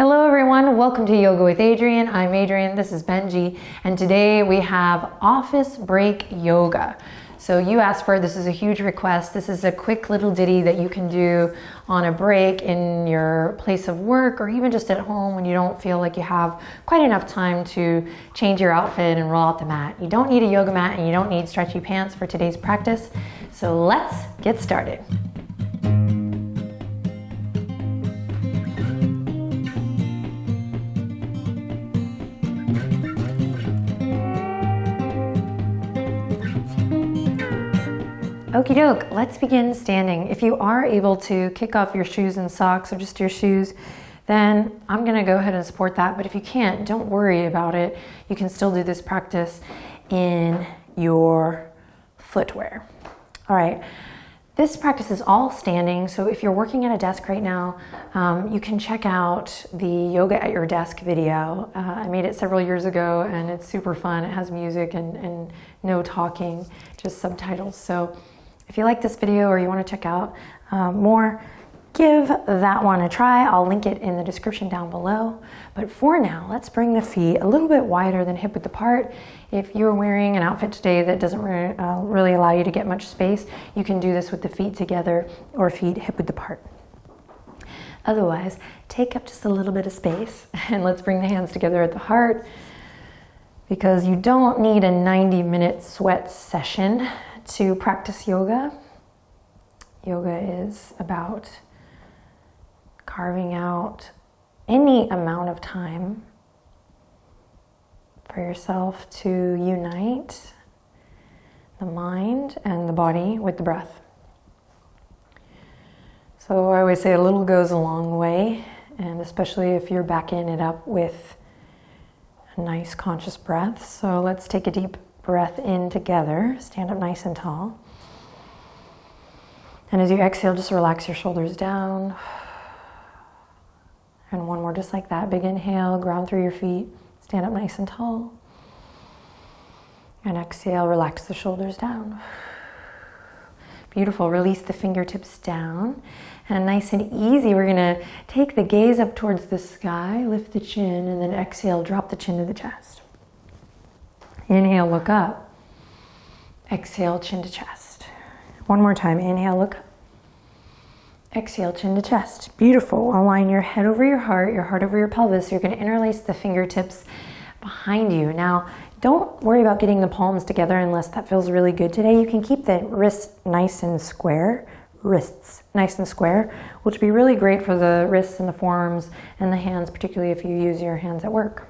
Hello everyone, welcome to Yoga with Adriene. I'm Adriene, this is Benji, and today we have office break yoga. So you asked for it, this is a huge request. This is a quick little ditty that you can do on a break in your place of work or even just at home when you don't feel like you have quite enough time to change your outfit and roll out the mat. You don't need a yoga mat and you don't need stretchy pants for today's practice. So let's get started. Okie doke, let's begin standing. If you are able to kick off your shoes and socks or just your shoes, then I'm gonna go ahead and support that. But if you can't, don't worry about it. You can still do this practice in your footwear. All right, this practice is all standing. So if you're working at a desk right now, you can check out the Yoga at Your Desk video. I made it several years ago and it's super fun. It has music and no talking, just subtitles. So if you like this video or you want to check out more, give that one a try. I'll link it in the description down below. But for now, let's bring the feet a little bit wider than hip width apart. If you're wearing an outfit today that doesn't really allow you to get much space, you can do this with the feet together or feet hip width apart. Otherwise, take up just a little bit of space and let's bring the hands together at the heart, because you don't need a 90-minute sweat session to practice yoga. Yoga is about carving out any amount of time for yourself to unite the mind and the body with the breath. So I always say a little goes a long way, and especially if you're backing it up with a nice conscious breath. So let's take a deep breath in together. Stand up nice and tall. And as you exhale, just relax your shoulders down. And one more just like that. Big inhale, ground through your feet. Stand up nice and tall. And exhale, relax the shoulders down. Beautiful. Release the fingertips down. And nice and easy, we're gonna take the gaze up towards the sky, lift the chin, and then exhale, drop the chin to the chest. Inhale, look up. Exhale, chin to chest. One more time, inhale, look up. Exhale, chin to chest. Beautiful. Align your head over your heart over your pelvis. You're gonna interlace the fingertips behind you. Now, don't worry about getting the palms together unless that feels really good today. You can keep the wrists nice and square, which would be really great for the wrists and the forearms and the hands, particularly if you use your hands at work.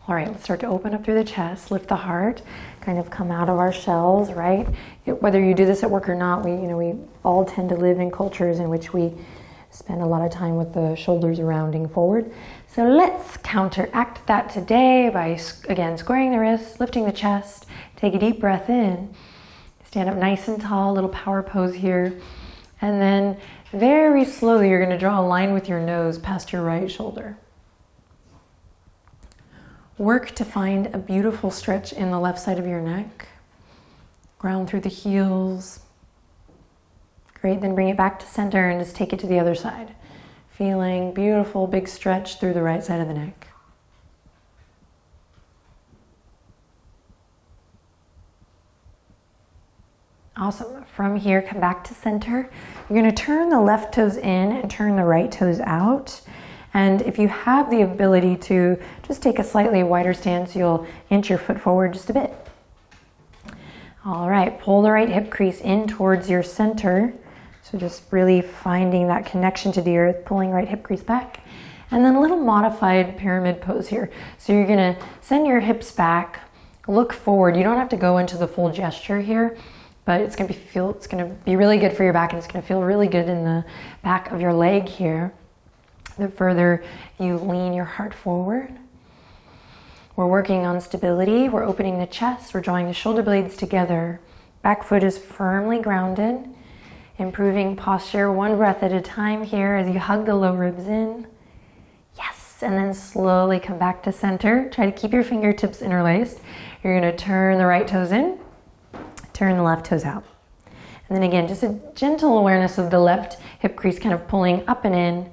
All right, let's start to open up through the chest, lift the heart, kind of come out of our shells, right? Whether you do this at work or not, we all tend to live in cultures in which we spend a lot of time with the shoulders rounding forward. So let's counteract that today by, again, squaring the wrists, lifting the chest, take a deep breath in, stand up nice and tall, little power pose here. And then very slowly, you're gonna draw a line with your nose past your right shoulder. Work to find a beautiful stretch in the left side of your neck. Ground through the heels. Great, then bring it back to center and just take it to the other side. Feeling beautiful, big stretch through the right side of the neck. Awesome. From here, come back to center. You're gonna turn the left toes in and turn the right toes out. And if you have the ability to just take a slightly wider stance, you'll inch your foot forward just a bit. All right, pull the right hip crease in towards your center. So just really finding that connection to the earth, pulling right hip crease back. And then a little modified pyramid pose here. So you're gonna send your hips back, look forward. You don't have to go into the full gesture here, but it's gonna be really good for your back, and it's gonna feel really good in the back of your leg here. The further you lean your heart forward. We're working on stability. We're opening the chest. We're drawing the shoulder blades together. Back foot is firmly grounded. Improving posture one breath at a time here as you hug the low ribs in. Yes, and then slowly come back to center. Try to keep your fingertips interlaced. You're gonna turn the right toes in, turn the left toes out. And then again, just a gentle awareness of the left hip crease kind of pulling up and in.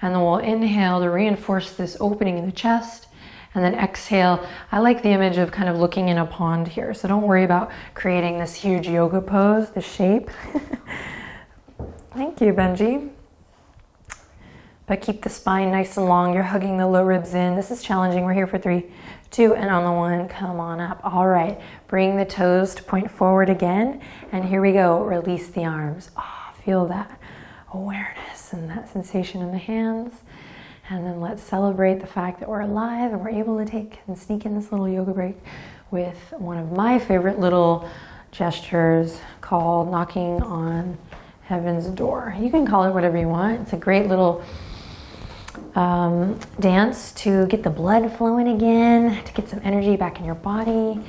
And then we'll inhale to reinforce this opening in the chest. And then exhale. I like the image of kind of looking in a pond here. So don't worry about creating this huge yoga pose, this shape. Thank you, Benji. But keep the spine nice and long. You're hugging the low ribs in. This is challenging. We're here for 3, 2, and on the 1, come on up. All right, bring the toes to point forward again. And here we go, release the arms. Oh, feel that awareness and that sensation in the hands. And then let's celebrate the fact that we're alive and we're able to take and sneak in this little yoga break with one of my favorite little gestures called knocking on heaven's door. You can call it whatever you want. It's a great little dance to get the blood flowing again, to get some energy back in your body.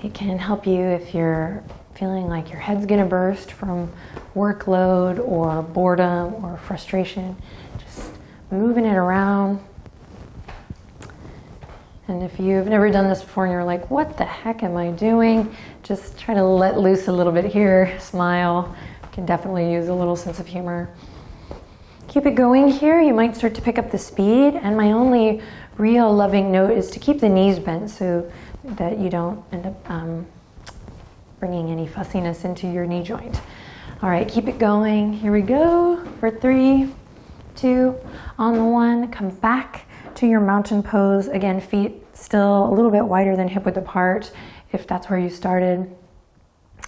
It can help you if you're feeling like your head's gonna burst from workload or boredom or frustration. Just moving it around. And if you've never done this before and you're like, what the heck am I doing? Just try to let loose a little bit here, smile. You can definitely use a little sense of humor. Keep it going here. You might start to pick up the speed. And my only real loving note is to keep the knees bent so that you don't end up bringing any fussiness into your knee joint. All right, keep it going. Here we go for 3, 2, on the 1. Come back to your mountain pose. Again, feet still a little bit wider than hip width apart if that's where you started.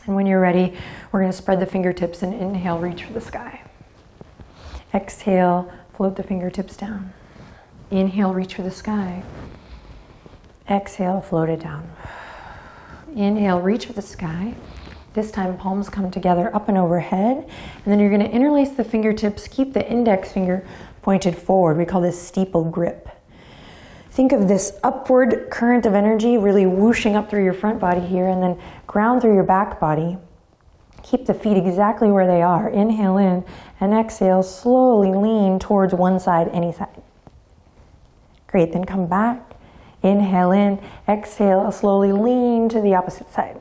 And when you're ready, we're going to spread the fingertips and inhale, reach for the sky. Exhale, float the fingertips down. Inhale, reach for the sky. Exhale, float it down. Inhale, reach for the sky. This time, palms come together up and overhead. And then you're going to interlace the fingertips, keep the index finger pointed forward. We call this steeple grip. Think of this upward current of energy really whooshing up through your front body here and then ground through your back body. Keep the feet exactly where they are. Inhale in and exhale, slowly lean towards one side, any side. Great, then come back. Inhale in, exhale, slowly lean to the opposite side.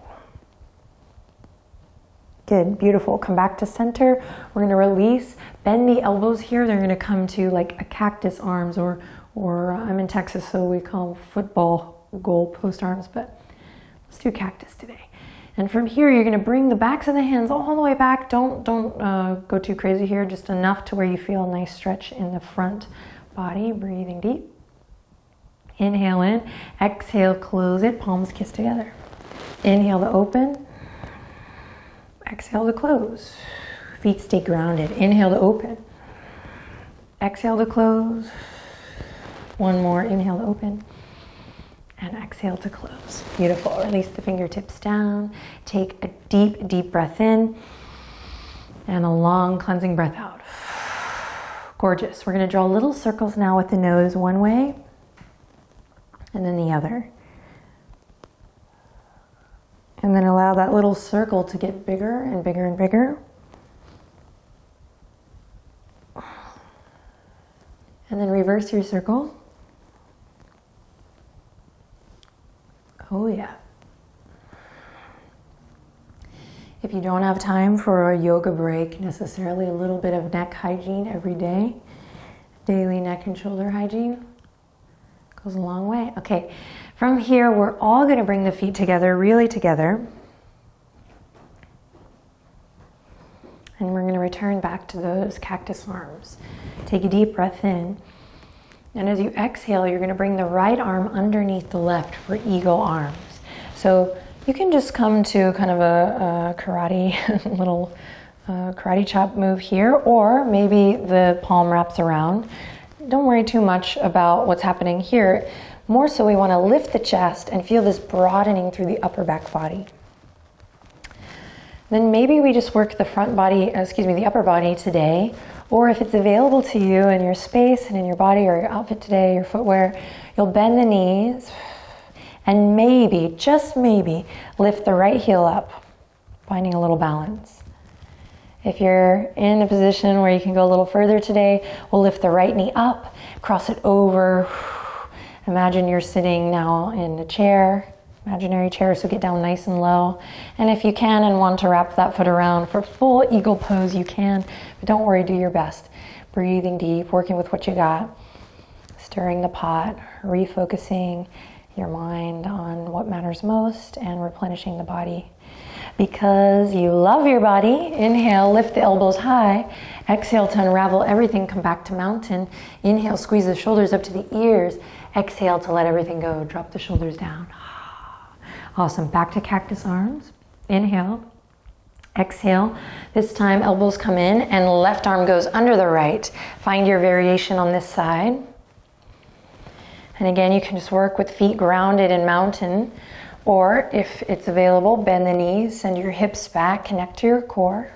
Good, beautiful. Come back to center. We're gonna release, bend the elbows here. They're gonna come to like a cactus arms or I'm in Texas, so we call them football goal post arms, but let's do cactus today. And from here, you're gonna bring the backs of the hands all the way back. Don't go too crazy here, just enough to where you feel a nice stretch in the front body. Breathing deep. Inhale in, exhale, close it, palms kiss together. Inhale to open, exhale to close. Feet stay grounded. Inhale to open, exhale to close. One more, inhale to open. And exhale to close. Beautiful. Release the fingertips down. Take a deep, deep breath in. And a long cleansing breath out. Gorgeous. We're going to draw little circles now with the nose one way. And then the other. And then allow that little circle to get bigger and bigger and bigger. And then reverse your circle. Oh yeah. If you don't have time for a yoga break, necessarily a little bit of neck hygiene every day, daily neck and shoulder hygiene goes a long way. Okay, from here we're all going to bring the feet together, really together. And we're going to return back to those cactus arms. Take a deep breath in. And as you exhale, you're going to bring the right arm underneath the left for eagle arms. So you can just come to kind of a karate, little karate chop move here, or maybe the palm wraps around. Don't worry too much about what's happening here. More so, we want to lift the chest and feel this broadening through the upper back body. Then maybe we just work the the upper body today. Or if it's available to you in your space and in your body or your outfit today, your footwear, you'll bend the knees and maybe, just maybe, lift the right heel up, finding a little balance. If you're in a position where you can go a little further today, we'll lift the right knee up, cross it over. Imagine you're sitting now in a chair, imaginary chair, so get down nice and low. And if you can and want to wrap that foot around for full eagle pose, you can, but don't worry, do your best. breathing deep, working with what you got, stirring the pot, refocusing your mind on what matters most and replenishing the body. Because you love your body, inhale, lift the elbows high. Exhale to unravel everything, come back to mountain. Inhale, squeeze the shoulders up to the ears. Exhale to let everything go, drop the shoulders down. Awesome, back to cactus arms. Inhale, exhale. This time elbows come in and left arm goes under the right. Find your variation on this side. And again, you can just work with feet grounded in mountain. Or if it's available, bend the knees, send your hips back, connect to your core.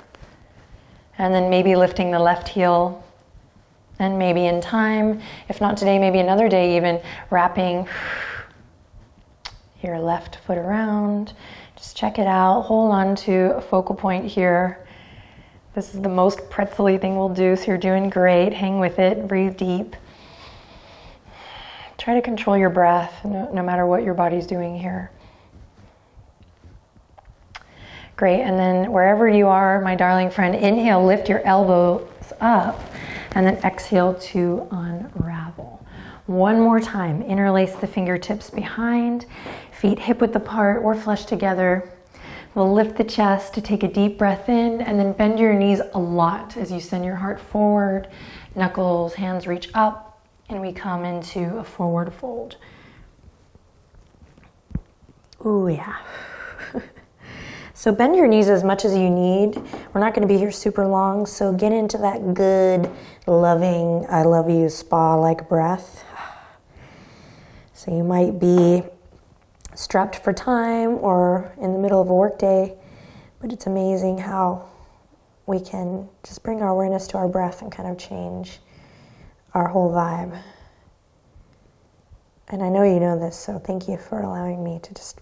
And then maybe lifting the left heel. And maybe in time, if not today, maybe another day even, wrapping your left foot around. Just check it out. Hold on to a focal point here. This is the most pretzel-y thing we'll do, so you're doing great. Hang with it, breathe deep. Try to control your breath, no matter what your body's doing here. Great, and then wherever you are, my darling friend, inhale, lift your elbows up, and then exhale to unravel. One more time, interlace the fingertips behind, feet hip width apart or flush together. We'll lift the chest to take a deep breath in, and then bend your knees a lot as you send your heart forward, knuckles, hands reach up, and we come into a forward fold. Ooh, yeah. So bend your knees as much as you need. We're not going to be here super long, so get into that good, loving, I love you spa-like breath. So you might be strapped for time or in the middle of a workday, but it's amazing how we can just bring our awareness to our breath and kind of change our whole vibe. And I know you know this, so thank you for allowing me to just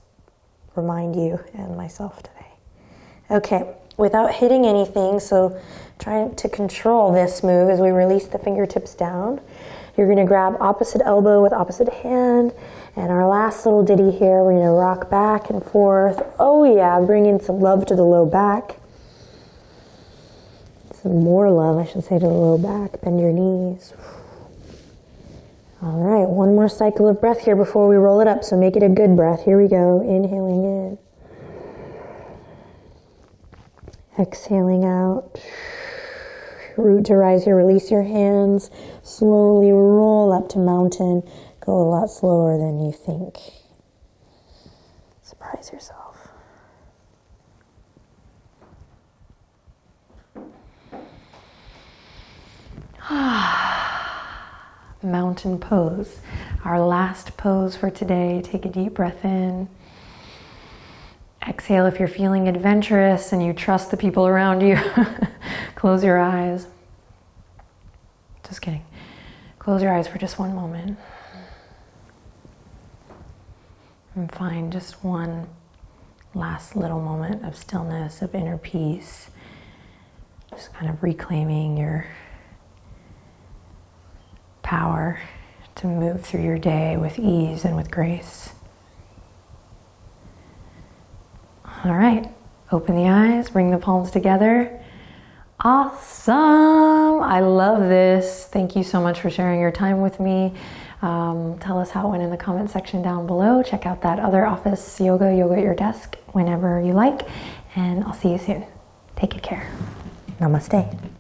remind you and myself today. Okay, without hitting anything, so trying to control this move as we release the fingertips down. You're gonna grab opposite elbow with opposite hand, and our last little ditty here, we're gonna rock back and forth. Oh yeah, bring in some love to the low back. Some more love, I should say, to the low back. Bend your knees. All right, one more cycle of breath here before we roll it up, so make it a good breath. Here we go, inhaling in. Exhaling out. Root to rise here, release your hands. Slowly roll up to mountain. Go a lot slower than you think. Surprise yourself. Mountain pose. Our last pose for today. Take a deep breath in. Exhale if you're feeling adventurous and you trust the people around you. Close your eyes. Just kidding. Close your eyes for just one moment. And find just one last little moment of stillness, of inner peace. Just kind of reclaiming your power to move through your day with ease and with grace. All right, open the eyes, bring the palms together. Awesome, I love this. Thank you so much for sharing your time with me. Tell us how it went in the comment section down below. Check out that other office yoga at your desk whenever you like, and I'll see you soon. Take good care. Namaste.